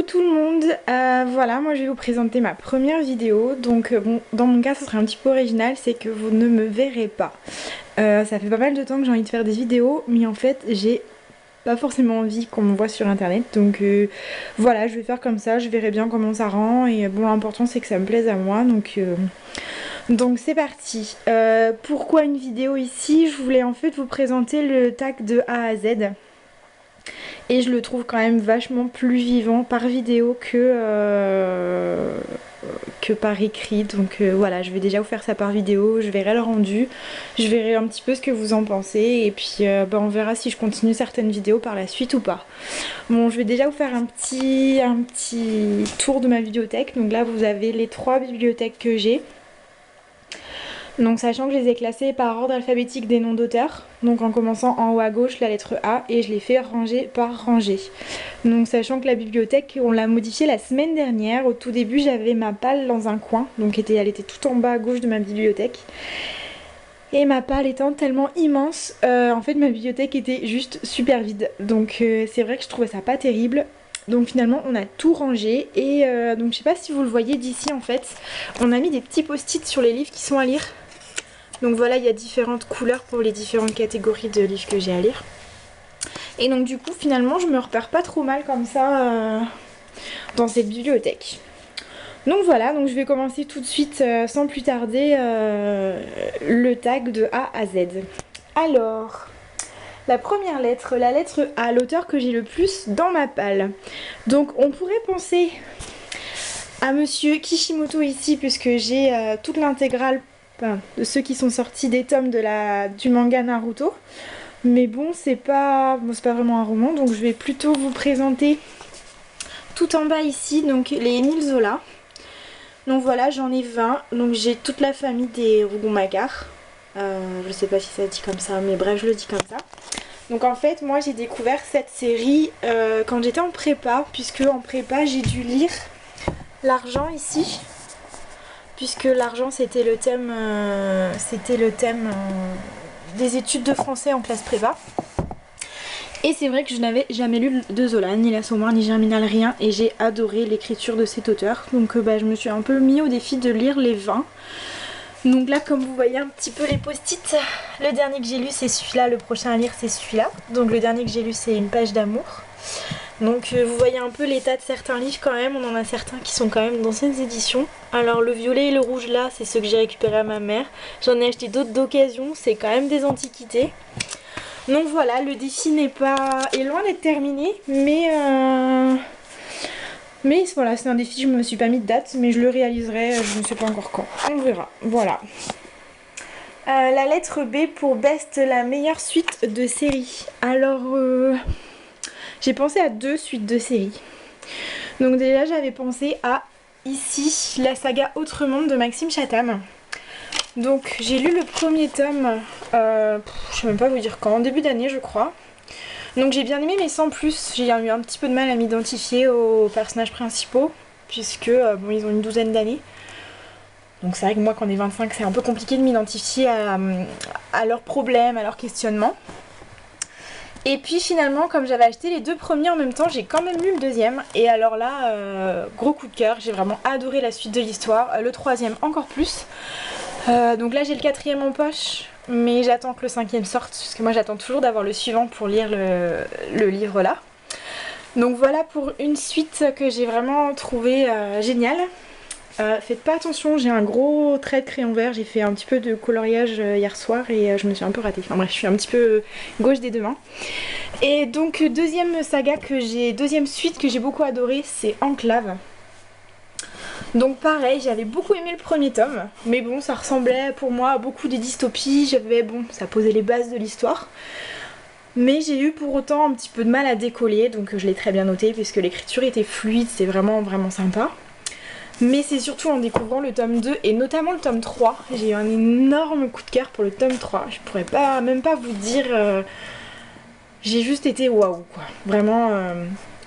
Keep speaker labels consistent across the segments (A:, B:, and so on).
A: tout le monde, voilà, moi je vais vous présenter ma première vidéo. Donc bon, dans mon cas ce serait un petit peu original, c'est que vous ne me verrez pas. Ça fait pas mal de temps que j'ai envie de faire des vidéos, mais en fait j'ai pas forcément envie qu'on me voit sur internet. Donc voilà, je vais faire comme ça, je verrai bien comment ça rend. Et bon, l'important c'est que ça me plaise à moi, donc c'est parti. Pourquoi une vidéo ici? Je voulais en fait vous présenter le tag de A à Z. Et je le trouve quand même vachement plus vivant par vidéo que par écrit. Donc voilà, je vais déjà vous faire ça par vidéo, je verrai le rendu, je verrai un petit peu ce que vous en pensez. Et puis on verra si je continue certaines vidéos par la suite ou pas. Bon, je vais déjà vous faire un petit tour de ma bibliothèque. Donc là vous avez les 3 bibliothèques que j'ai. Donc sachant que je les ai classés par ordre alphabétique des noms d'auteurs, donc en commençant en haut à gauche la lettre A, et je les fais ranger par rangée. Donc sachant que la bibliothèque on l'a modifiée la semaine dernière, au tout début j'avais ma palle dans un coin, donc elle était tout en bas à gauche de ma bibliothèque. Et ma palle étant tellement immense, en fait ma bibliothèque était juste super vide, donc c'est vrai que je trouvais ça pas terrible. Donc finalement on a tout rangé et donc je sais pas si vous le voyez d'ici en fait, on a mis des petits post-it sur les livres qui sont à lire. Donc voilà, il y a différentes couleurs pour les différentes catégories de livres que j'ai à lire. Et donc du coup finalement je me repère pas trop mal comme ça dans cette bibliothèque. Donc voilà, donc je vais commencer tout de suite sans plus tarder le tag de A à Z. Alors, la première lettre, la lettre A, l'auteur que j'ai le plus dans ma palle. Donc on pourrait penser à monsieur Kishimoto ici puisque j'ai toute l'intégrale de ceux qui sont sortis des tomes du manga Naruto. Mais bon, c'est pas vraiment un roman, donc je vais plutôt vous présenter tout en bas ici, donc les Émile Zola. Donc voilà, j'en ai 20, donc j'ai toute la famille des Rougon-Macquart. Je sais pas si ça dit comme ça, mais bref, je le dis comme ça. Donc en fait, moi j'ai découvert cette série quand j'étais en prépa, puisque en prépa j'ai dû lire L'argent ici. Puisque l'argent c'était le thème, des études de français en classe prépa. Et c'est vrai que je n'avais jamais lu de Zola, ni l'Assommoir, ni Germinal, rien. Et j'ai adoré l'écriture de cet auteur. Donc je me suis un peu mis au défi de lire les 20. Donc là comme vous voyez un petit peu les post-it, le dernier que j'ai lu c'est celui-là, le prochain à lire c'est celui-là. Donc le dernier que j'ai lu c'est Une page d'amour. Donc vous voyez un peu l'état de certains livres quand même, on en a certains qui sont quand même d'anciennes éditions. Alors le violet et le rouge là, c'est ceux que j'ai récupérés à ma mère. J'en ai acheté d'autres d'occasion, c'est quand même des antiquités. Donc voilà, le défi est loin d'être terminé, mais voilà, c'est un défi, je me suis pas mis de date, mais je le réaliserai, je ne sais pas encore quand, on verra, voilà. La lettre B pour Best, la meilleure suite de série. Alors j'ai pensé à 2 suites de séries. Donc déjà j'avais pensé à ici la saga Autre Monde de Maxime Chatham. Donc j'ai lu le premier tome, je sais même pas vous dire quand, en début d'année je crois. Donc j'ai bien aimé mais sans plus, j'ai eu un petit peu de mal à m'identifier aux personnages principaux. Puisque bon, ils ont une douzaine d'années. Donc c'est vrai que moi quand on est 25 c'est un peu compliqué de m'identifier à leurs problèmes, à leurs questionnements. Et puis finalement comme j'avais acheté les 2 premiers en même temps, j'ai quand même lu le deuxième. Et alors là, gros coup de cœur, j'ai vraiment adoré la suite de l'histoire. Le 3e encore plus. Donc là j'ai le 4e en poche, mais j'attends que le 5e sorte. Parce que moi j'attends toujours d'avoir le suivant pour lire le livre là. Donc voilà pour une suite que j'ai vraiment trouvé géniale. Faites pas attention, j'ai un gros trait de crayon vert, j'ai fait un petit peu de coloriage hier soir et je me suis un peu ratée. Enfin bref, je suis un petit peu gauche des 2 mains. Et donc deuxième suite que j'ai beaucoup adoré, c'est Enclave. Donc pareil, j'avais beaucoup aimé le premier tome, mais bon, ça ressemblait pour moi à beaucoup des dystopies, ça posait les bases de l'histoire. Mais j'ai eu pour autant un petit peu de mal à décoller, donc je l'ai très bien noté puisque l'écriture était fluide, c'est vraiment vraiment sympa. Mais c'est surtout en découvrant le tome 2 et notamment le tome 3. J'ai eu un énorme coup de cœur pour le tome 3. Je pourrais même pas vous dire. J'ai juste été waouh quoi. Vraiment.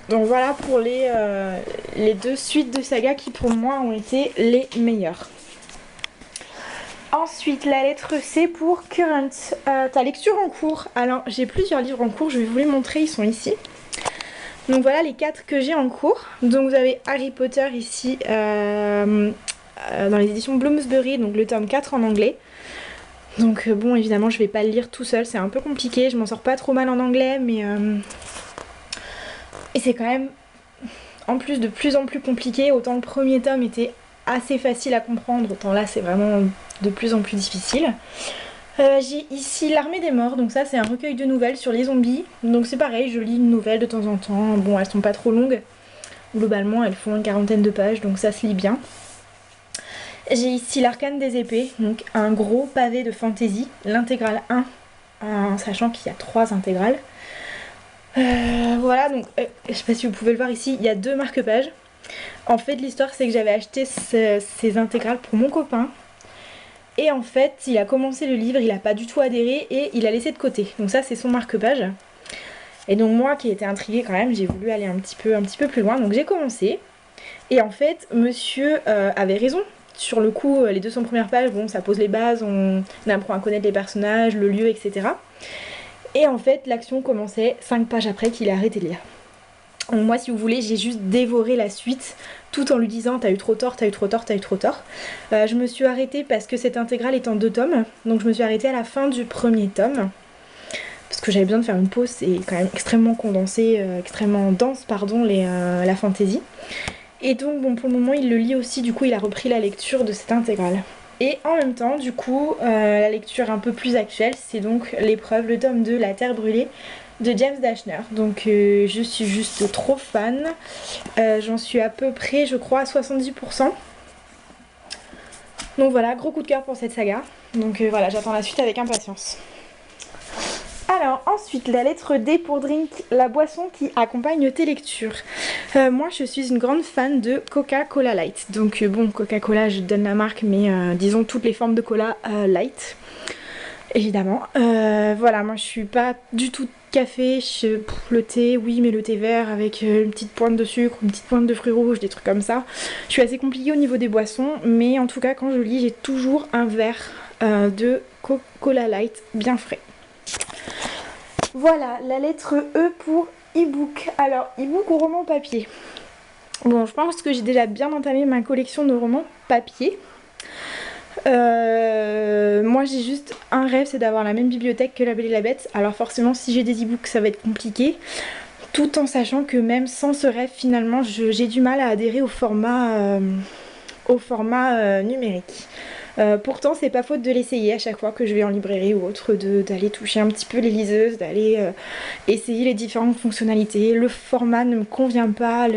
A: Donc voilà pour les 2 suites de saga qui pour moi ont été les meilleures. Ensuite la lettre C pour Current. Ta lecture en cours. Alors j'ai plusieurs livres en cours, je vais vous les montrer, ils sont ici. Donc voilà les 4 que j'ai en cours. Donc vous avez Harry Potter ici dans les éditions Bloomsbury, donc le tome 4 en anglais. Donc bon, évidemment je vais pas le lire tout seul, c'est un peu compliqué, je m'en sors pas trop mal en anglais, mais et c'est quand même en plus de plus en plus compliqué. Autant le premier tome était assez facile à comprendre, autant là c'est vraiment de plus en plus difficile. J'ai ici L'Armée des Morts, donc ça c'est un recueil de nouvelles sur les zombies. Donc c'est pareil, je lis une nouvelle de temps en temps. Bon, elles sont pas trop longues, globalement elles font une quarantaine de pages, donc ça se lit bien. J'ai ici L'Arcane des épées, donc un gros pavé de fantasy, l'intégrale 1, en sachant qu'il y a 3 intégrales. Voilà, donc je sais pas si vous pouvez le voir ici, il y a 2 marque-pages. En fait l'histoire c'est que j'avais acheté ces intégrales pour mon copain. Et en fait il a commencé le livre, il a pas du tout adhéré et il a laissé de côté. Donc ça c'est son marque-page. Et donc moi qui étais intriguée quand même, j'ai voulu aller un petit peu plus loin. Donc j'ai commencé. Et en fait monsieur avait raison. Sur le coup, les 200 premières pages, bon ça pose les bases, on apprend à connaître les personnages, le lieu, etc. Et en fait l'action commençait 5 pages après qu'il a arrêté de lire. Donc moi si vous voulez j'ai juste dévoré la suite tout en lui disant t'as eu trop tort, t'as eu trop tort, t'as eu trop tort. Je me suis arrêtée parce que cette intégrale est en 2 tomes, donc je me suis arrêtée à la fin du premier tome. Parce que j'avais besoin de faire une pause, c'est quand même extrêmement condensé, extrêmement dense pardon, la fantaisie. Et donc bon pour le moment il le lit aussi, du coup il a repris la lecture de cette intégrale. Et en même temps du coup la lecture un peu plus actuelle c'est donc l'épreuve, le tome 2, La Terre brûlée de James Dashner. Donc je suis juste trop fan, j'en suis à peu près je crois à 70%. Donc voilà, gros coup de cœur pour cette saga. Donc voilà, j'attends la suite avec impatience. Alors ensuite la lettre D pour Drink, la boisson qui accompagne tes lectures. Moi je suis une grande fan de Coca-Cola Light. Donc bon, Coca-Cola je donne la marque mais disons toutes les formes de cola light. Évidemment. Voilà, moi je suis pas du tout café, le thé oui mais le thé vert avec une petite pointe de sucre, une petite pointe de fruits rouges, des trucs comme ça. Je suis assez compliquée au niveau des boissons mais en tout cas quand je lis j'ai toujours un verre de Coca-Cola Light bien frais. Voilà, la lettre E pour e-book. Alors, e-book ou roman papier. Bon, je pense que j'ai déjà bien entamé ma collection de romans papier. Moi j'ai juste un rêve, c'est d'avoir la même bibliothèque que La Belle et la Bête. Alors forcément si j'ai des e-books ça va être compliqué. Tout en sachant que même sans ce rêve finalement j'ai du mal à adhérer au format numérique. Pourtant c'est pas faute de l'essayer à chaque fois que je vais en librairie ou autre, d'aller toucher un petit peu les liseuses, d'aller essayer les différentes fonctionnalités. Le format ne me convient pas,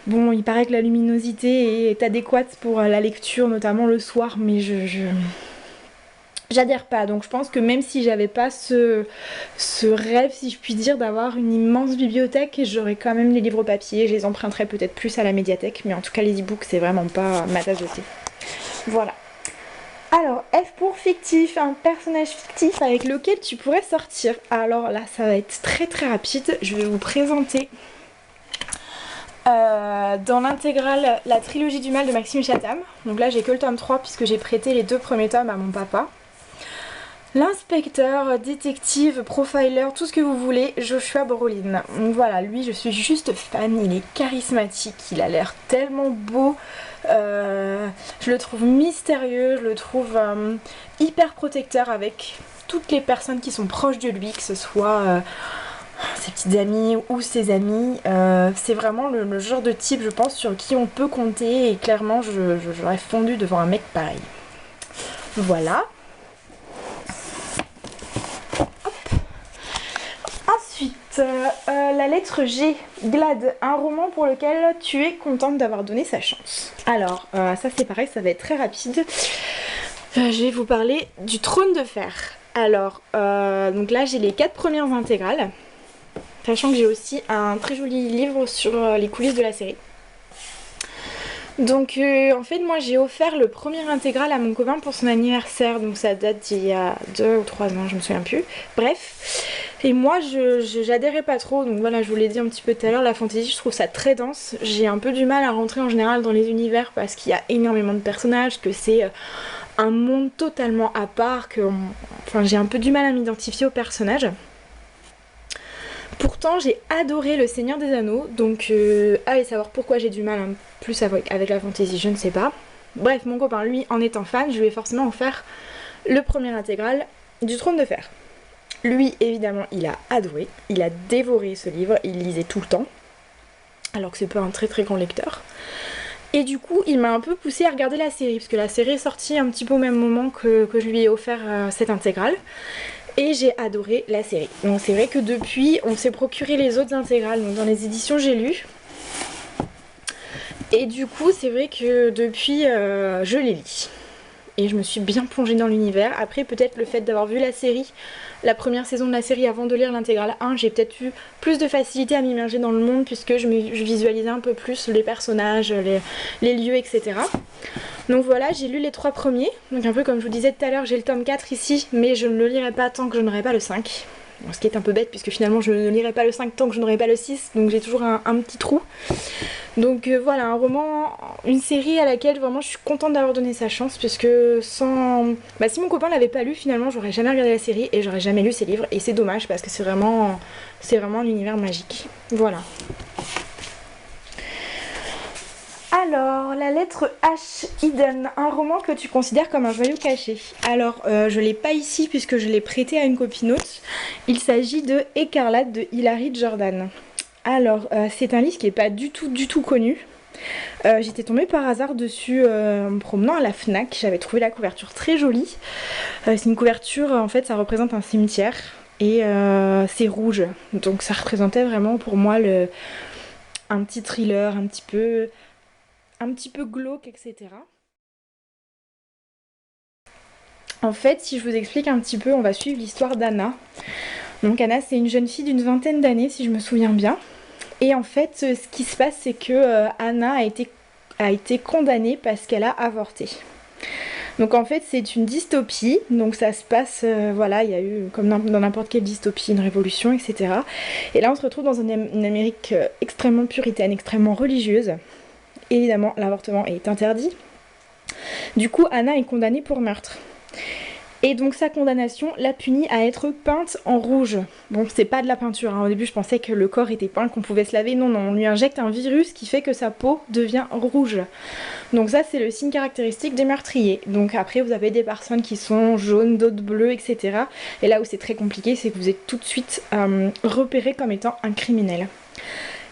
A: bon il paraît que la luminosité est adéquate pour la lecture notamment le soir mais j'adhère pas, donc je pense que même si j'avais pas ce rêve si je puis dire d'avoir une immense bibliothèque, j'aurais quand même les livres papier, je les emprunterais peut-être plus à la médiathèque mais en tout cas les e-books c'est vraiment pas ma tasse de thé. Voilà. Alors, F pour fictif, un personnage fictif avec lequel tu pourrais sortir. Alors là, ça va être très très rapide. Je vais vous présenter dans l'intégrale la trilogie du mal de Maxime Chatham. Donc là, j'ai que le tome 3 puisque j'ai prêté les 2 premiers tomes à mon papa. L'inspecteur, détective, profiler, tout ce que vous voulez, Joshua Brolin. Donc voilà, lui je suis juste fan, il est charismatique, il a l'air tellement beau, je le trouve mystérieux, je le trouve hyper protecteur avec toutes les personnes qui sont proches de lui, que ce soit ses petites amies ou ses amis. C'est vraiment le genre de type je pense sur qui on peut compter et clairement j'aurais fondu devant un mec pareil. Voilà. Ensuite, la lettre G, Glad, un roman pour lequel tu es contente d'avoir donné sa chance. Alors, ça c'est pareil, ça va être très rapide. Je vais vous parler du Trône de Fer. Alors, donc là j'ai les 4 premières intégrales, sachant que j'ai aussi un très joli livre sur les coulisses de la série. Donc en fait moi j'ai offert le premier intégral à mon copain pour son anniversaire, donc ça date d'il y a 2 ou 3 ans, je me souviens plus. Bref, et moi j'adhérais pas trop, donc voilà, je vous l'ai dit un petit peu tout à l'heure, la fantasy je trouve ça très dense. J'ai un peu du mal à rentrer en général dans les univers parce qu'il y a énormément de personnages, que c'est un monde totalement à part, enfin j'ai un peu du mal à m'identifier aux personnages. pourtant j'ai adoré Le Seigneur des Anneaux, donc allez savoir pourquoi j'ai du mal plus avec la fantasy, je ne sais pas. Bref, mon copain lui en étant fan, je lui ai forcément offert le premier intégral du Trône de Fer. Lui évidemment il a adoré, il a dévoré ce livre, il lisait tout le temps, alors que c'est pas un très très grand lecteur. Et du coup il m'a un peu poussé à regarder la série, parce que la série est sortie un petit peu au même moment que je lui ai offert cette intégrale. Et j'ai adoré la série. Donc c'est vrai que depuis, on s'est procuré les autres intégrales. Donc dans les éditions J'ai lu. Et du coup, c'est vrai que depuis, je les lis. Et je me suis bien plongée dans l'univers. Après, peut-être le fait d'avoir vu la série, la première saison de la série avant de lire l'intégrale 1, j'ai peut-être eu plus de facilité à m'immerger dans le monde puisque je visualisais un peu plus les personnages, les lieux, etc. Donc voilà, j'ai lu les 3 premiers. Donc un peu comme je vous disais tout à l'heure, j'ai le tome 4 ici, mais je ne le lirai pas tant que je n'aurai pas le 5. Bon, ce qui est un peu bête puisque finalement je ne lirai pas le 5 tant que je n'aurai pas le 6, donc j'ai toujours un petit trou. Donc voilà, un roman, une série à laquelle vraiment je suis contente d'avoir donné sa chance, puisque sans... si mon copain l'avait pas lu, finalement j'aurais jamais regardé la série et j'aurais jamais lu ses livres, et c'est dommage parce que c'est vraiment un univers magique. Voilà. Alors, la lettre H, Eden, un roman que tu considères comme un joyau caché. Alors, je l'ai pas ici puisque je l'ai prêté à une copinote. Il s'agit de Écarlate de Hilary Jordan. Alors, c'est un livre qui n'est pas du tout connu. J'étais tombée par hasard dessus en me promenant à la Fnac. J'avais trouvé la couverture très jolie. C'est une couverture, en fait, ça représente un cimetière. Et c'est rouge. Donc ça représentait vraiment pour moi un petit thriller, un petit peu glauque, etc. En fait, si je vous explique un petit peu, on va suivre l'histoire d'Anna. Donc Anna, c'est une jeune fille d'une vingtaine d'années, si je me souviens bien. Et en fait, ce qui se passe, c'est que Anna a été condamnée parce qu'elle a avorté. Donc en fait, c'est une dystopie. Donc ça se passe, voilà, il y a eu, comme dans n'importe quelle dystopie, une révolution, etc. Et là, on se retrouve dans une Amérique extrêmement puritaine, extrêmement religieuse. Évidemment, l'avortement est interdit. Du coup, Anna est condamnée pour meurtre. Et donc sa condamnation l'a punie à être peinte en rouge. Bon, c'est pas de la peinture, hein. Au début je pensais que le corps était peint, qu'on pouvait se laver. Non, on lui injecte un virus qui fait que sa peau devient rouge. Donc ça, c'est le signe caractéristique des meurtriers. Donc après, vous avez des personnes qui sont jaunes, d'autres bleues, etc. Et là où c'est très compliqué, c'est que vous êtes tout de suite repéré comme étant un criminel.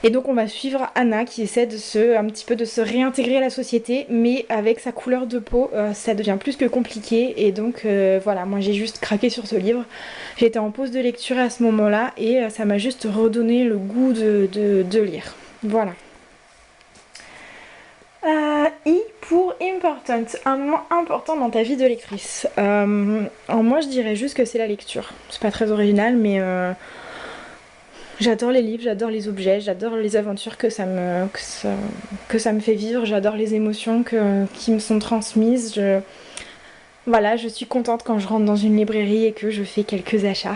A: Et donc on va suivre Anna qui essaie un petit peu de se réintégrer à la société, mais avec sa couleur de peau, ça devient plus que compliqué. Et donc voilà, moi j'ai juste craqué sur ce livre. J'étais en pause de lecture à ce moment-là et ça m'a juste redonné le goût de lire. Voilà. I pour important, un moment important dans ta vie de lectrice. Alors moi je dirais juste que c'est la lecture. C'est pas très original, mais... j'adore les livres, j'adore les objets, j'adore les aventures que ça me fait vivre, j'adore les émotions qui me sont transmises. Voilà, je suis contente quand je rentre dans une librairie et que je fais quelques achats,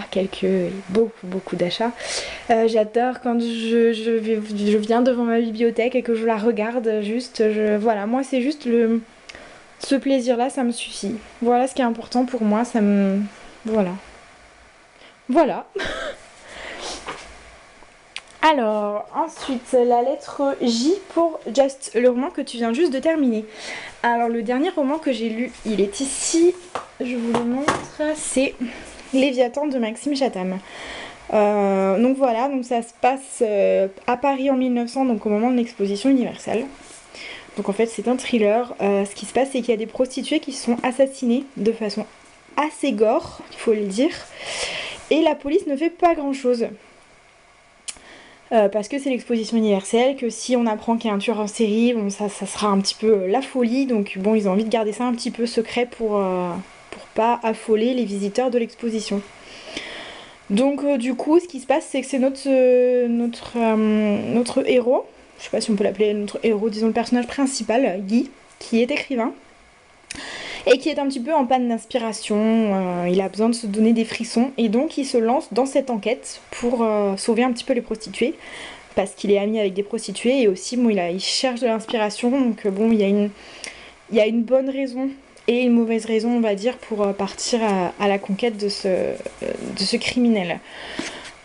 A: beaucoup d'achats. J'adore quand je viens devant ma bibliothèque et que je la regarde juste. Voilà, moi c'est juste ce plaisir-là, ça me suffit. Voilà ce qui est important pour moi, voilà. Voilà. Alors, ensuite, la lettre J pour Just, le roman que tu viens juste de terminer. Alors, le dernier roman que j'ai lu, il est ici, je vous le montre, c'est Léviathan de Maxime Chatham. Donc voilà, donc ça se passe à Paris en 1900, donc au moment de l'exposition universelle. Donc en fait, c'est un thriller. Ce qui se passe, c'est qu'il y a des prostituées qui sont assassinées de façon assez gore, il faut le dire. Et la police ne fait pas grand-chose. Parce que c'est l'exposition universelle, que si on apprend qu'il y a un tueur en série, bon, ça sera un petit peu la folie. Donc bon, ils ont envie de garder ça un petit peu secret pour pas affoler les visiteurs de l'exposition. Donc du coup, ce qui se passe, c'est que c'est notre héros, je sais pas si on peut l'appeler notre héros, disons le personnage principal, Guy, qui est écrivain. Et qui est un petit peu en panne d'inspiration, il a besoin de se donner des frissons et donc il se lance dans cette enquête pour sauver un petit peu les prostituées parce qu'il est ami avec des prostituées et aussi bon, il cherche de l'inspiration, donc bon, il y a une bonne raison et une mauvaise raison, on va dire, pour partir à la conquête de ce criminel.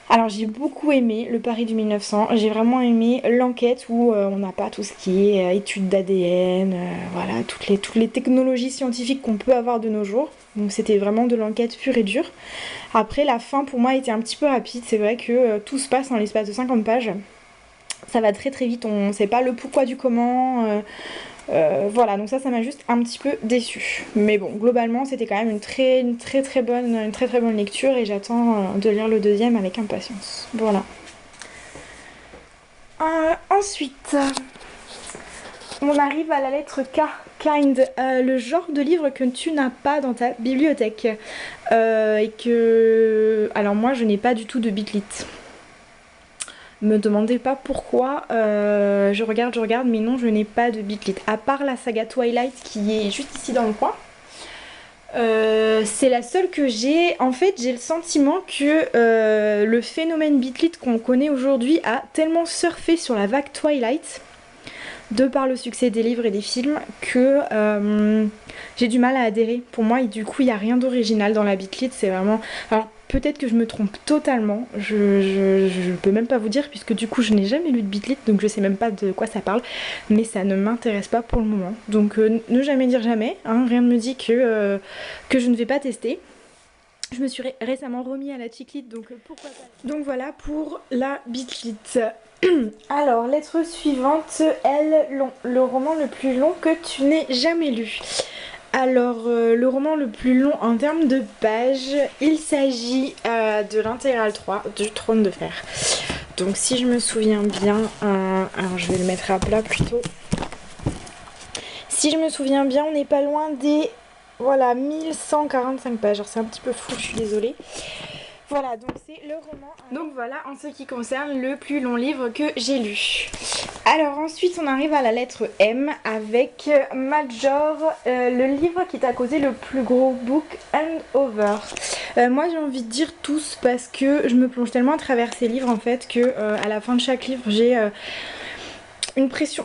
A: Alors j'ai beaucoup aimé le Paris du 1900, j'ai vraiment aimé l'enquête où on n'a pas tout ce qui est études d'ADN, voilà, toutes les technologies scientifiques qu'on peut avoir de nos jours. Donc c'était vraiment de l'enquête pure et dure. Après la fin pour moi était un petit peu rapide, c'est vrai que tout se passe en l'espace de 50 pages. Ça va très très vite, on ne sait pas le pourquoi du comment. Voilà, donc ça m'a juste un petit peu déçue. Mais bon, globalement, c'était quand même une très bonne lecture et j'attends de lire le deuxième avec impatience. Voilà. Ensuite, on arrive à la lettre K, Kind, le genre de livre que tu n'as pas dans ta bibliothèque. Et que... Alors moi, je n'ai pas du tout de Bitlit. Me demandez pas pourquoi, je regarde, mais non, je n'ai pas de Bitlit. À part la saga Twilight qui est juste ici dans le coin. C'est la seule que j'ai. En fait, j'ai le sentiment que le phénomène Bitlit qu'on connaît aujourd'hui a tellement surfé sur la vague Twilight, de par le succès des livres et des films, que j'ai du mal à adhérer. Pour moi, du coup, il n'y a rien d'original dans la Bitlit. C'est vraiment... Alors, peut-être que je me trompe totalement, je peux même pas vous dire puisque du coup je n'ai jamais lu de Bitlit donc je sais même pas de quoi ça parle, mais ça ne m'intéresse pas pour le moment. Donc ne jamais dire jamais, hein, rien ne me dit que je ne vais pas tester. Je me suis récemment remis à la Chiclit donc pourquoi pas. Donc voilà pour la Bitlit. Alors, lettre suivante, Elle, long, le roman le plus long que tu n'aies jamais lu. Alors, le roman le plus long en termes de pages, il s'agit de l'intégrale 3 du Trône de Fer. Donc, si je me souviens bien, alors je vais le mettre à plat plutôt. Si je me souviens bien, on n'est pas loin des, voilà, 1145 pages. Alors, c'est un petit peu fou, je suis désolée. Voilà, donc c'est le roman. Donc voilà, en ce qui concerne le plus long livre que j'ai lu. Alors ensuite, on arrive à la lettre M avec Major, le livre qui t'a causé le plus gros book hangover. Moi j'ai envie de dire tous parce que je me plonge tellement à travers ces livres en fait que à la fin de chaque livre j'ai... une pression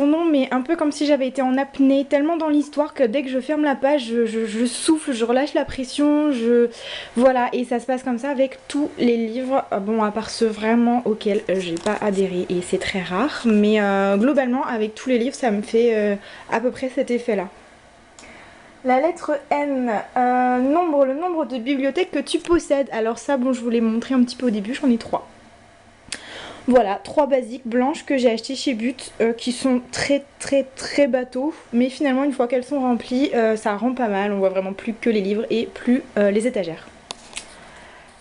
A: non, mais un peu comme si j'avais été en apnée, tellement dans l'histoire que dès que je ferme la page, je souffle, je relâche la pression, voilà, et ça se passe comme ça avec tous les livres, bon, à part ceux vraiment auxquels j'ai pas adhéré, et c'est très rare, mais globalement, avec tous les livres, ça me fait à peu près cet effet-là. La lettre N, le nombre de bibliothèques que tu possèdes. Alors ça, bon, je vous l'ai montré un petit peu au début, j'en ai 3. Voilà, 3 basiques blanches que j'ai achetées chez But, qui sont très bateaux, mais finalement une fois qu'elles sont remplies, ça rend pas mal, on voit vraiment plus que les livres et plus les étagères.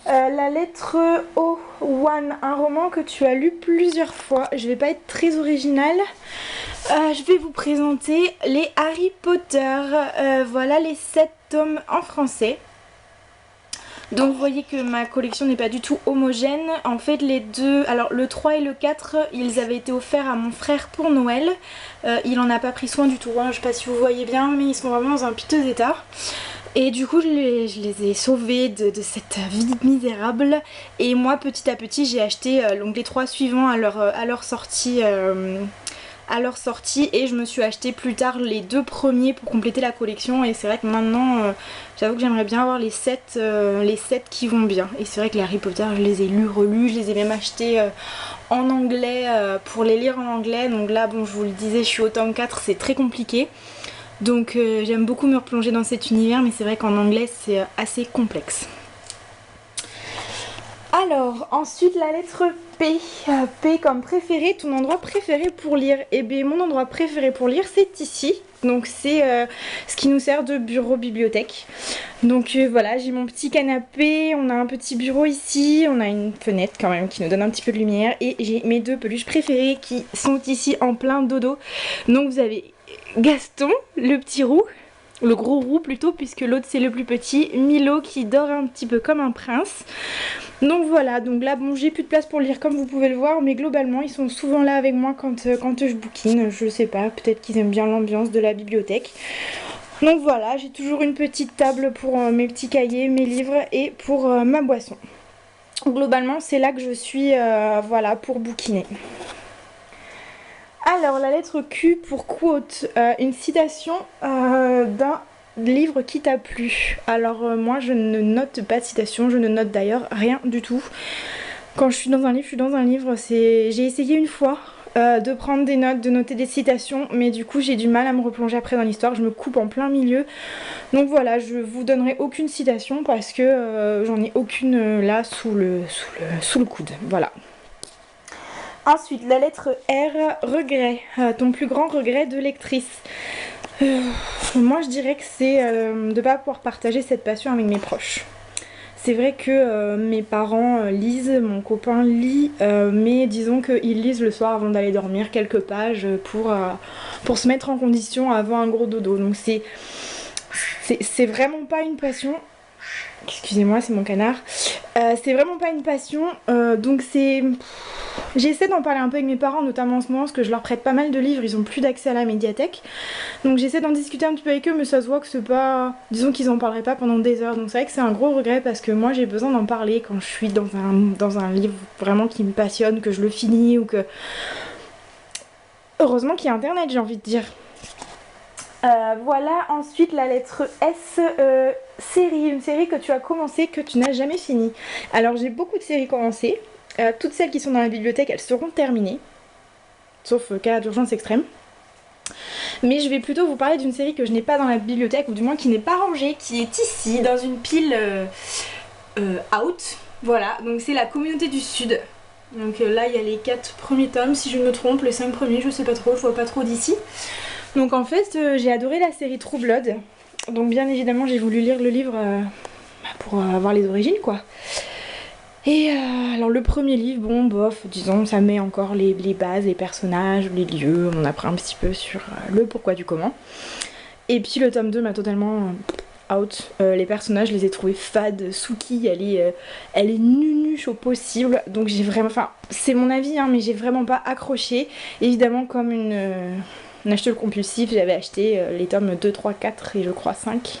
A: La lettre O, One, un roman que tu as lu plusieurs fois, je vais pas être très originale, je vais vous présenter les Harry Potter, voilà les 7 tomes en français. Donc vous voyez que ma collection n'est pas du tout homogène. En fait les deux, alors le 3 et le 4, ils avaient été offerts à mon frère pour Noël. Il en a pas pris soin du tout, hein. Je sais pas si vous voyez bien, mais ils sont vraiment dans un piteux état. Et du coup je les ai sauvés de cette vie misérable. Et moi petit à petit j'ai acheté donc les 3 suivants à leur sortie. Et je me suis acheté plus tard les 2 premiers pour compléter la collection, et c'est vrai que maintenant j'avoue que j'aimerais bien avoir les 7 qui vont bien, et c'est vrai que les Harry Potter je les ai lus, relus, je les ai même achetés en anglais pour les lire en anglais. Donc là bon, je vous le disais, je suis au tome 4, c'est très compliqué, donc j'aime beaucoup me replonger dans cet univers, mais c'est vrai qu'en anglais c'est assez complexe. Alors, ensuite la lettre P. P comme préféré, ton endroit préféré pour lire. Et bien mon endroit préféré pour lire c'est ici. Donc c'est ce qui nous sert de bureau bibliothèque. Donc voilà, j'ai mon petit canapé, on a un petit bureau ici, on a une fenêtre quand même qui nous donne un petit peu de lumière. Et j'ai mes 2 peluches préférées qui sont ici en plein dodo. Donc vous avez Gaston, le petit roux. Le gros roux plutôt, puisque l'autre c'est le plus petit, Milo qui dort un petit peu comme un prince. Donc voilà, donc là bon, j'ai plus de place pour lire comme vous pouvez le voir, mais globalement ils sont souvent là avec moi quand je bouquine, je sais pas, peut-être qu'ils aiment bien l'ambiance de la bibliothèque. Donc voilà, j'ai toujours une petite table pour mes petits cahiers, mes livres et pour ma boisson. Globalement c'est là que je suis voilà, pour bouquiner. Alors la lettre Q pour quote, une citation d'un livre qui t'a plu. Alors moi je ne note pas de citation, je ne note d'ailleurs rien du tout. Quand je suis dans un livre, je suis dans un livre. J'ai essayé une fois de prendre des notes, de noter des citations, mais du coup j'ai du mal à me replonger après dans l'histoire, je me coupe en plein milieu. Donc voilà, je vous donnerai aucune citation parce que j'en ai aucune là sous le coude. Voilà. Ensuite, la lettre R, regret. Ton plus grand regret de lectrice. Moi je dirais que c'est de ne pas pouvoir partager cette passion avec mes proches. C'est vrai que mes parents lisent, mon copain lit, mais disons qu'ils lisent le soir avant d'aller dormir quelques pages pour se mettre en condition avant un gros dodo. Donc c'est vraiment pas une passion. Excusez-moi, c'est mon canard. C'est vraiment pas une passion, donc c'est... J'essaie d'en parler un peu avec mes parents, notamment en ce moment, parce que je leur prête pas mal de livres, ils ont plus d'accès à la médiathèque. Donc j'essaie d'en discuter un petit peu avec eux, mais ça se voit que c'est pas... Disons qu'ils en parleraient pas pendant des heures, donc c'est vrai que c'est un gros regret, parce que moi j'ai besoin d'en parler quand je suis dans un livre vraiment qui me passionne, que je le finis, ou que... Heureusement qu'il y a internet, j'ai envie de dire. Voilà, ensuite la lettre S, série, une série que tu as commencé, que tu n'as jamais fini. Alors j'ai beaucoup de séries commencées, toutes celles qui sont dans la bibliothèque, elles seront terminées, sauf cas d'urgence extrême. Mais je vais plutôt vous parler d'une série que je n'ai pas dans la bibliothèque, ou du moins qui n'est pas rangée, qui est ici, dans une pile out. Voilà, donc c'est La Communauté du Sud. Donc là il y a les 4 premiers tomes, si je ne me trompe, les 5 premiers, je sais pas trop, je vois pas trop d'ici. Donc en fait j'ai adoré la série True Blood, donc bien évidemment j'ai voulu lire le livre pour avoir les origines quoi. Et alors le premier livre, bon bof, disons ça met encore les bases, les personnages, les lieux, on apprend un petit peu sur le pourquoi du comment. Et puis le tome 2 m'a totalement out, les personnages je les ai trouvés fades, Suki elle est nunuche au possible, donc j'ai vraiment, enfin c'est mon avis hein, mais j'ai vraiment pas accroché, évidemment comme une acheteuse compulsive, j'avais acheté les tomes 2, 3, 4 et je crois 5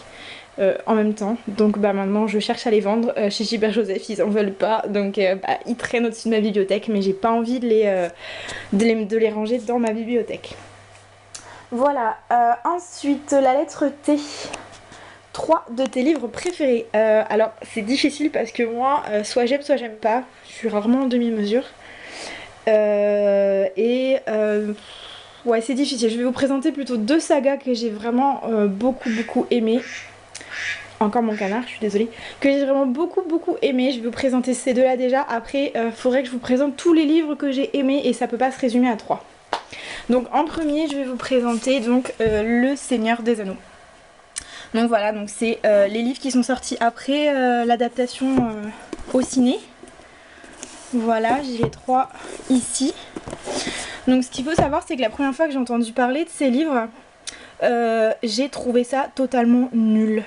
A: en même temps. Donc bah maintenant je cherche à les vendre chez Gilbert Joseph, ils en veulent pas. Donc ils traînent au-dessus de ma bibliothèque, mais j'ai pas envie de les ranger dans ma bibliothèque. Voilà, ensuite la lettre T. 3 de tes livres préférés. Alors c'est difficile parce que moi, soit j'aime pas. Je suis rarement en demi-mesure. Ouais, c'est difficile. Je vais vous présenter plutôt 2 sagas que j'ai vraiment beaucoup aimé. Encore mon canard, je suis désolée. Que j'ai vraiment beaucoup aimé. Je vais vous présenter ces 2 là déjà. Après, faudrait que je vous présente tous les livres que j'ai aimés et ça peut pas se résumer à 3. Donc en premier, je vais vous présenter donc Le Seigneur des Anneaux. Donc voilà, donc c'est les livres qui sont sortis après l'adaptation au ciné. Voilà, j'ai les 3 ici. Donc ce qu'il faut savoir, c'est que la première fois que j'ai entendu parler de ces livres, j'ai trouvé ça totalement nul.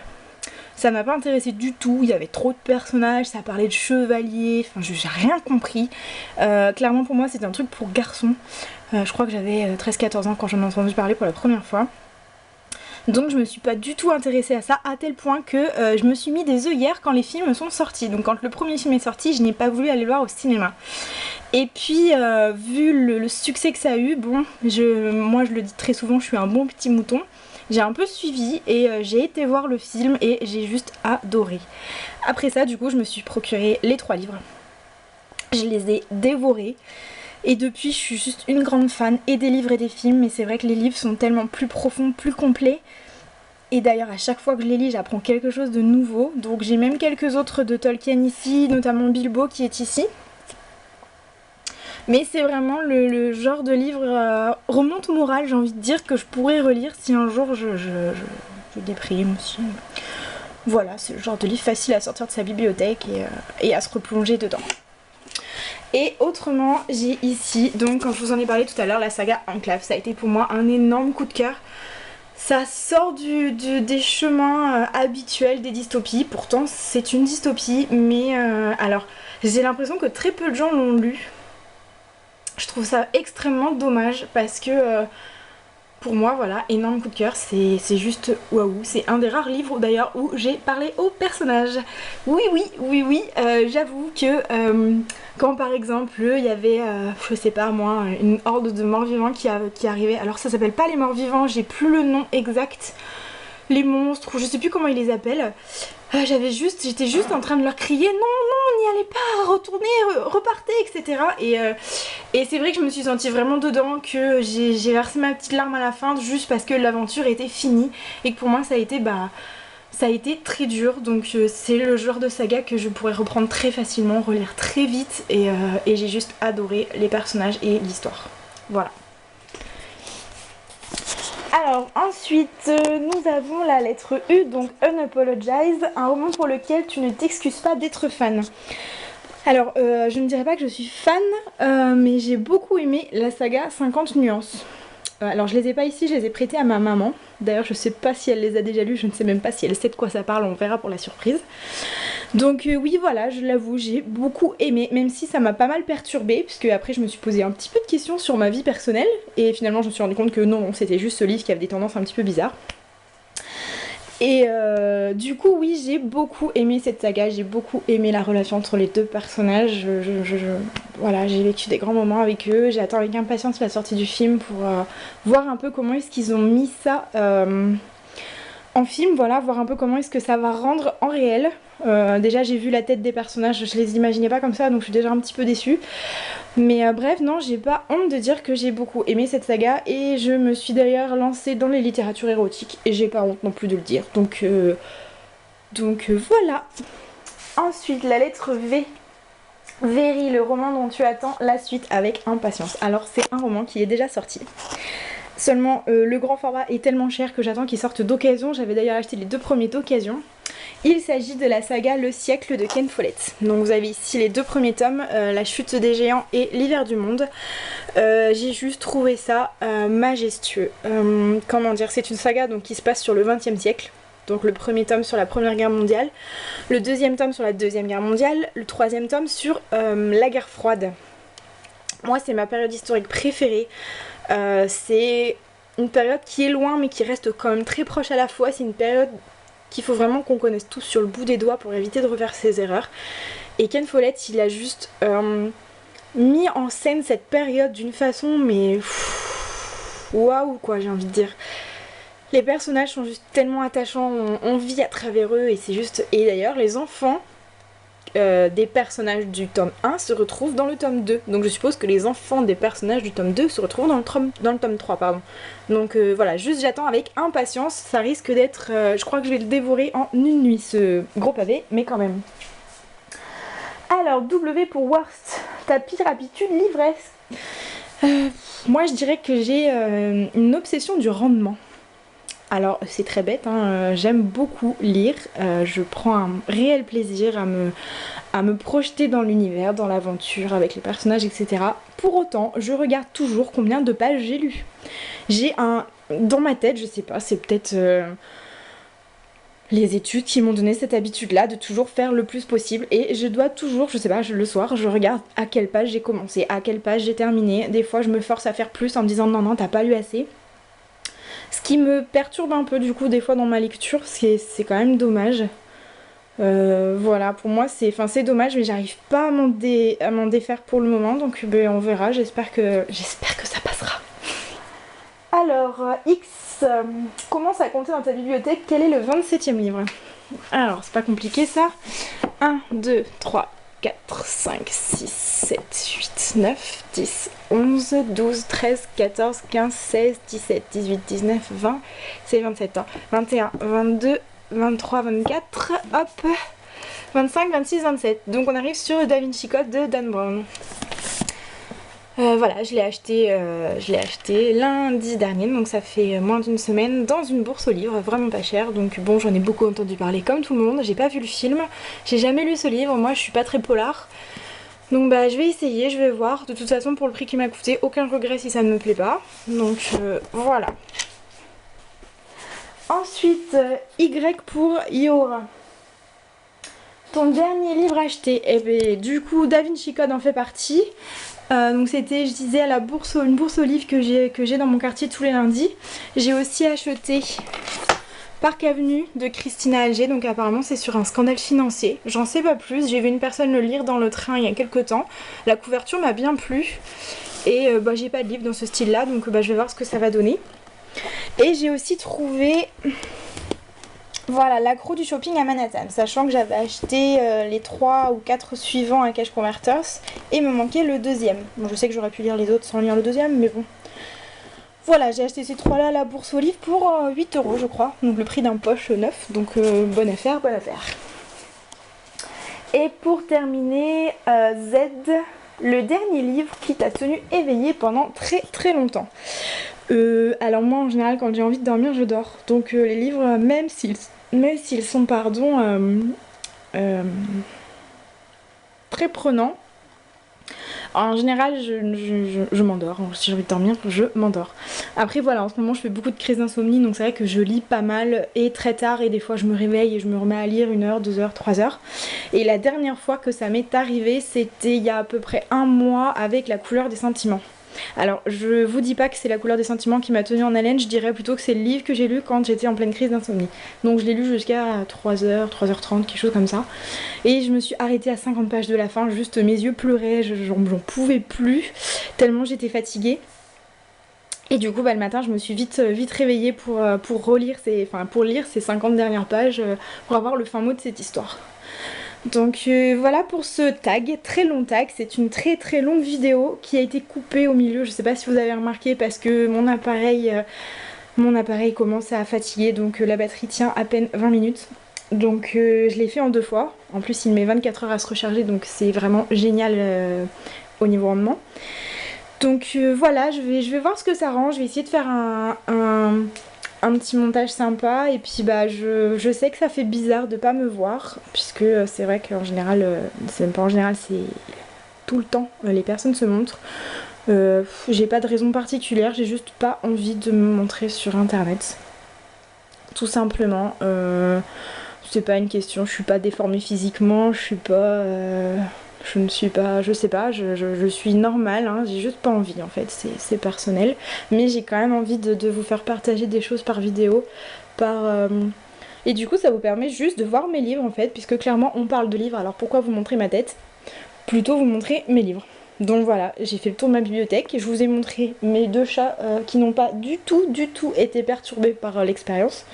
A: Ça m'a pas intéressé du tout, il y avait trop de personnages, ça parlait de chevaliers, enfin j'ai rien compris. Clairement pour moi c'était un truc pour garçons. Je crois que j'avais 13-14 ans quand j'en ai entendu parler pour la première fois. Donc je me suis pas du tout intéressée à ça, à tel point que je me suis mis des œillères quand les films sont sortis. Donc quand le premier film est sorti, je n'ai pas voulu aller le voir au cinéma. Et puis vu le succès que ça a eu, bon, moi je le dis très souvent, je suis un bon petit mouton. J'ai un peu suivi et j'ai été voir le film et j'ai juste adoré. Après ça du coup je me suis procuré les 3 livres. Je les ai dévorés. Et depuis je suis juste une grande fan et des livres et des films, mais c'est vrai que les livres sont tellement plus profonds, plus complets. Et d'ailleurs à chaque fois que je les lis j'apprends quelque chose de nouveau. Donc j'ai même quelques autres de Tolkien ici, notamment Bilbo qui est ici. Mais c'est vraiment le genre de livre remonte morale, j'ai envie de dire, que je pourrais relire si un jour je déprime. Si... Voilà, c'est le genre de livre facile à sortir de sa bibliothèque et à se replonger dedans. Et autrement, j'ai ici, donc quand je vous en ai parlé tout à l'heure, la saga Enclave. Ça a été pour moi un énorme coup de cœur. Ça sort des chemins habituels des dystopies. Pourtant, c'est une dystopie, mais alors, j'ai l'impression que très peu de gens l'ont lu. Je trouve ça extrêmement dommage parce que pour moi, voilà, énorme coup de cœur, c'est juste waouh. C'est un des rares livres d'ailleurs où j'ai parlé aux personnages. Oui, j'avoue que quand par exemple il y avait, je sais pas moi, une horde de morts-vivants qui arrivait. Alors ça s'appelle pas les morts-vivants, j'ai plus le nom exact les monstres, ou je sais plus comment ils les appellent. J'étais juste en train de leur crier non, non, n'y allez pas, retournez, repartez, etc. Et c'est vrai que je me suis sentie vraiment dedans, que j'ai versé ma petite larme à la fin juste parce que l'aventure était finie et que pour moi ça a été très dur. Donc c'est le genre de saga que je pourrais reprendre très facilement, relire très vite et j'ai juste adoré les personnages et l'histoire. Voilà. Alors ensuite nous avons la lettre U, donc Unapologize, un roman pour lequel tu ne t'excuses pas d'être fan. Alors je ne dirais pas que je suis fan, mais j'ai beaucoup aimé la saga 50 nuances. Alors je les ai pas ici, je les ai prêtés à ma maman. D'ailleurs je sais pas si elle les a déjà lus, je ne sais même pas si elle sait de quoi ça parle, on verra pour la surprise. Donc oui voilà, je l'avoue, j'ai beaucoup aimé, même si ça m'a pas mal perturbée, puisque après je me suis posé un petit peu de questions sur ma vie personnelle, et finalement je me suis rendu compte que non, c'était juste ce livre qui avait des tendances un petit peu bizarres. Et du coup oui, j'ai beaucoup aimé cette saga, j'ai beaucoup aimé la relation entre les deux personnages. Voilà, j'ai vécu des grands moments avec eux, j'attends avec impatience la sortie du film pour voir un peu comment est-ce qu'ils ont mis ça en film, voilà, voir un peu comment est-ce que ça va rendre en réel. Déjà j'ai vu la tête des personnages, je les imaginais pas comme ça, donc je suis déjà un petit peu déçue. Mais bref, non, j'ai pas honte de dire que j'ai beaucoup aimé cette saga et je me suis d'ailleurs lancée dans les littératures érotiques et j'ai pas honte non plus de le dire. Donc voilà. Ensuite, la lettre V. Very, le roman dont tu attends la suite avec impatience. Alors c'est un roman qui est déjà sorti. Seulement le grand format est tellement cher que j'attends qu'il sorte d'occasion. J'avais d'ailleurs acheté les 2 premiers d'occasion. Il s'agit de la saga Le siècle de Ken Follett. Donc vous avez ici les 2 premiers tomes, La chute des géants et L'hiver du monde. J'ai juste trouvé ça majestueux. Comment dire, c'est une saga donc, qui se passe sur le XXe siècle. Donc le premier tome sur la Première Guerre mondiale, le deuxième tome sur la Deuxième Guerre mondiale, le troisième tome sur la guerre froide. Moi c'est ma période historique préférée. C'est une période qui est loin mais qui reste quand même très proche à la fois. C'est une période qu'il faut vraiment qu'on connaisse tous sur le bout des doigts pour éviter de refaire ses erreurs. Et Ken Follett, il a juste mis en scène cette période d'une façon mais waouh quoi, j'ai envie de dire. Les personnages sont juste tellement attachants, on vit à travers eux et c'est juste... Et d'ailleurs les enfants des personnages du tome 1 se retrouvent dans le tome 2. Donc je suppose que les enfants des personnages du tome 2 se retrouvent dans le tome 3. Pardon. Donc voilà, juste j'attends avec impatience, ça risque d'être... je crois que je vais le dévorer en une nuit ce gros pavé, mais quand même. Alors W pour Worst, ta pire habitude l'ivresse. Moi je dirais que j'ai une obsession du rendement. Alors c'est très bête, hein, j'aime beaucoup lire, je prends un réel plaisir à me projeter dans l'univers, dans l'aventure, avec les personnages, etc. Pour autant, je regarde toujours combien de pages j'ai lu. J'ai dans ma tête, je sais pas, c'est peut-être les études qui m'ont donné cette habitude-là de toujours faire le plus possible. Et je dois toujours, je sais pas, le soir, je regarde à quelle page j'ai commencé, à quelle page j'ai terminé. Des fois, je me force à faire plus en me disant non, t'as pas lu assez. Ce qui me perturbe un peu du coup des fois dans ma lecture, c'est quand même dommage. Voilà, pour moi c'est dommage, mais j'arrive pas à m'en défaire pour le moment, donc on verra, j'espère que ça passera. Alors, X, commence à compter dans ta bibliothèque, quel est le 27e livre? Alors, c'est pas compliqué ça. 1, 2, 3, 4, 5, 6, 7, 8, 9, 10, 11, 12, 13, 14, 15, 16, 17, 18, 19, 20, c'est 27 ans, 21, 22, 23, 24, hop, 25, 26, 27. Donc on arrive sur Da Vinci Code de Dan Brown. Voilà, je l'ai acheté lundi dernier, donc ça fait moins d'une semaine, dans une bourse aux livres, vraiment pas cher. Donc bon, j'en ai beaucoup entendu parler comme tout le monde, j'ai pas vu le film, j'ai jamais lu ce livre, moi je suis pas très polar. Donc bah je vais essayer, je vais voir, de toute façon pour le prix qu'il m'a coûté, aucun regret si ça ne me plaît pas. Donc voilà. Ensuite, Y pour Yora. Ton dernier livre acheté, et bien du coup Da Vinci Code en fait partie. Donc c'était, je disais, à la bourse, une bourse aux livres que j'ai dans mon quartier tous les lundis. J'ai aussi acheté Parc Avenue de Christina Alger, donc apparemment c'est sur un scandale financier. J'en sais pas plus, j'ai vu une personne le lire dans le train il y a quelques temps. La couverture m'a bien plu et j'ai pas de livre dans ce style là, donc je vais voir ce que ça va donner. Et j'ai aussi trouvé Voilà, l'accro du shopping à Manhattan, sachant que j'avais acheté les 3 ou 4 suivants à Cash Converters et il me manquait le deuxième. Bon, je sais que j'aurais pu lire les autres sans lire le deuxième, mais bon. Voilà, j'ai acheté ces 3 là à la bourse aux livres pour 8 € je crois, donc le prix d'un poche neuf, donc bonne affaire, bonne affaire. Et pour terminer, Z, le dernier livre qui t'a tenu éveillé pendant très très longtemps. Alors moi en général quand j'ai envie de dormir je dors, donc les livres même s'ils sont très prenants, en général je m'endors, si j'ai envie de dormir je m'endors. Après voilà, en ce moment je fais beaucoup de crises d'insomnie, donc c'est vrai que je lis pas mal et très tard, et des fois je me réveille et je me remets à lire 1 heure, 2 heures, 3 heures. Et la dernière fois que ça m'est arrivé c'était il y a à peu près un mois avec La couleur des sentiments. Alors je vous dis pas que c'est La couleur des sentiments qui m'a tenue en haleine, je dirais plutôt que c'est le livre que j'ai lu quand j'étais en pleine crise d'insomnie. Donc je l'ai lu jusqu'à 3h, 3h30, quelque chose comme ça. Et je me suis arrêtée à 50 pages de la fin, juste mes yeux pleuraient, j'en pouvais plus, tellement j'étais fatiguée. Et du coup le matin je me suis vite réveillée pour lire ces 50 dernières pages, pour avoir le fin mot de cette histoire. Donc voilà pour ce tag, très long tag, c'est une très très longue vidéo qui a été coupée au milieu, je sais pas si vous avez remarqué parce que mon appareil commence à fatiguer, donc la batterie tient à peine 20 minutes. Donc je l'ai fait en 2 fois, en plus il met 24 heures à se recharger, donc c'est vraiment génial au niveau rendement. Donc voilà, je vais voir ce que ça rend, je vais essayer de faire un petit montage sympa, et puis bah je sais que ça fait bizarre de pas me voir, puisque c'est vrai qu'en général, c'est même pas en général, c'est tout le temps, les personnes se montrent. J'ai pas de raison particulière, j'ai juste pas envie de me montrer sur internet. Tout simplement, c'est pas une question, je suis pas déformée physiquement, je suis pas... je ne suis pas, je sais pas, je suis normale, hein, j'ai juste pas envie en fait, c'est personnel. Mais j'ai quand même envie de vous faire partager des choses par vidéo, et du coup ça vous permet juste de voir mes livres en fait, puisque clairement on parle de livres, alors pourquoi vous montrer ma tête? Plutôt vous montrer mes livres. Donc voilà, j'ai fait le tour de ma bibliothèque, je vous ai montré mes 2 chats qui n'ont pas du tout été perturbés par l'expérience.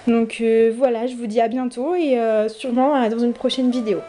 A: Donc voilà, je vous dis à bientôt et sûrement dans une prochaine vidéo.